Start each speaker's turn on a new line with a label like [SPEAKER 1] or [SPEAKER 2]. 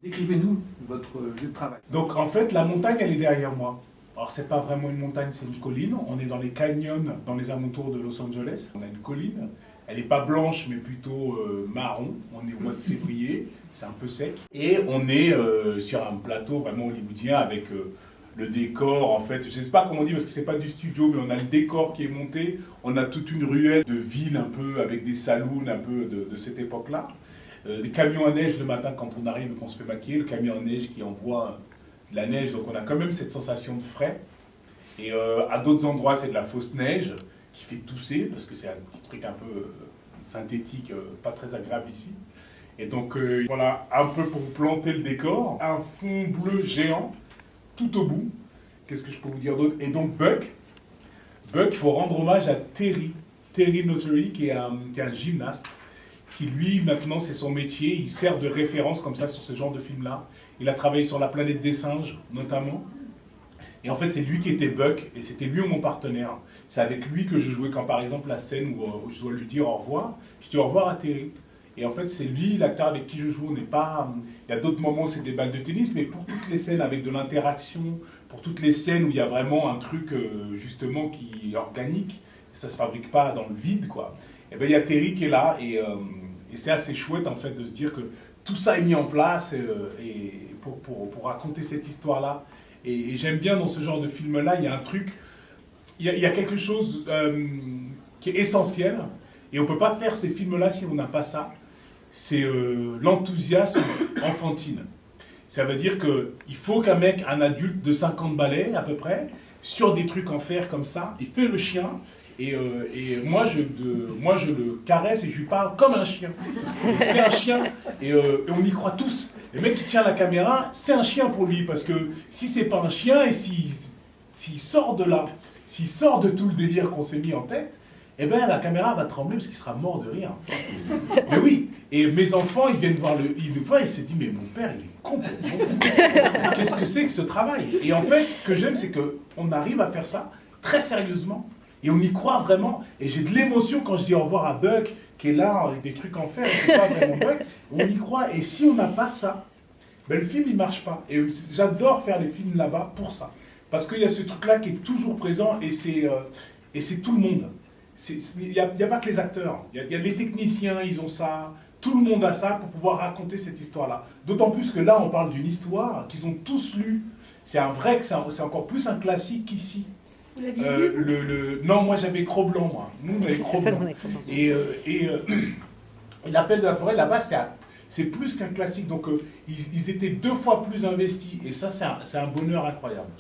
[SPEAKER 1] Décrivez-nous votre lieu de travail.
[SPEAKER 2] Donc en fait, la montagne, elle est derrière moi. Alors c'est pas vraiment une montagne, c'est une colline. On est dans les canyons, dans les alentours de Los Angeles. On a une colline. Elle n'est pas blanche, mais plutôt marron. On est au mois de février, c'est un peu sec. Et on est sur un plateau vraiment hollywoodien avec le décor, en fait. Je ne sais pas comment on dit parce que c'est pas du studio, mais on a le décor qui est monté. On a toute une ruelle de ville un peu avec des saloons un peu de cette époque-là. Les camions à neige le matin quand on arrive et qu'on se fait maquiller, le camion à neige qui envoie de la neige, donc on a quand même cette sensation de frais. Et à d'autres endroits, c'est de la fausse neige qui fait tousser, parce que c'est un petit truc un peu synthétique, pas très agréable ici. Et donc voilà, un peu pour planter le décor, un fond bleu géant, tout au bout. Qu'est-ce que je peux vous dire d'autre? Et donc Buck, il faut rendre hommage à Terry Notary, qui est un gymnaste, qui lui, maintenant, c'est son métier, il sert de référence comme ça sur ce genre de film-là. Il a travaillé sur La planète des singes, notamment. Et en fait, c'est lui qui était Buck, et c'était lui mon partenaire. C'est avec lui que je jouais quand, par exemple, la scène où je dois lui dire au revoir, je dis au revoir à Terry. Et en fait, c'est lui, l'acteur avec qui je joue. On n'est pas... Il y a d'autres moments où c'est des balles de tennis, mais pour toutes les scènes avec de l'interaction, pour toutes les scènes où il y a vraiment un truc, justement, qui est organique, ça ne se fabrique pas dans le vide, quoi. Et bien, il y a Terry qui est là, et c'est assez chouette, en fait, de se dire que tout ça est mis en place et pour raconter cette histoire-là. Et j'aime bien dans ce genre de film-là, il y a un truc, il y a quelque chose qui est essentiel, et on ne peut pas faire ces films-là si on n'a pas ça, c'est l'enthousiasme enfantine. Ça veut dire qu'il faut qu'un mec, un adulte de 50 balais à peu près, sur des trucs en fer comme ça, il fait le chien, et moi, je le caresse et je lui parle comme un chien. C'est un chien, et on y croit tous. Le mec qui tient la caméra, c'est un chien pour lui, parce que si c'est pas un chien, et s'il sort de là, s'il sort de tout le délire qu'on s'est mis en tête, eh ben la caméra va trembler parce qu'il sera mort de rire. Mais oui, et mes enfants, ils viennent voir une fois, ils se disent, mais mon père, il est complètement fou. Qu'est-ce que c'est que ce travail? Et en fait, ce que j'aime, c'est qu'on arrive à faire ça très sérieusement, et on y croit vraiment. Et j'ai de l'émotion quand je dis au revoir à Buck, qui est là avec des trucs en fer, c'est pas vraiment Buck, on y croit. Et si on n'a pas ça, ben le film il marche pas. Et j'adore faire les films là-bas pour ça. Parce qu'il y a ce truc-là qui est toujours présent, et c'est tout le monde. Il n'y a pas que les acteurs, il y a les techniciens, ils ont ça, tout le monde a ça pour pouvoir raconter cette histoire-là. D'autant plus que là, on parle d'une histoire qu'ils ont tous lue. C'est encore plus un classique qu'ici.
[SPEAKER 3] Vous l'aviez lu?
[SPEAKER 2] Non, moi j'avais Cro-Blanc, moi. Nous, on avait Cro-Blanc. Et L'Appel de la forêt, là-bas, c'est plus qu'un classique. Donc, ils étaient 2 fois plus investis. Et ça, c'est un bonheur incroyable.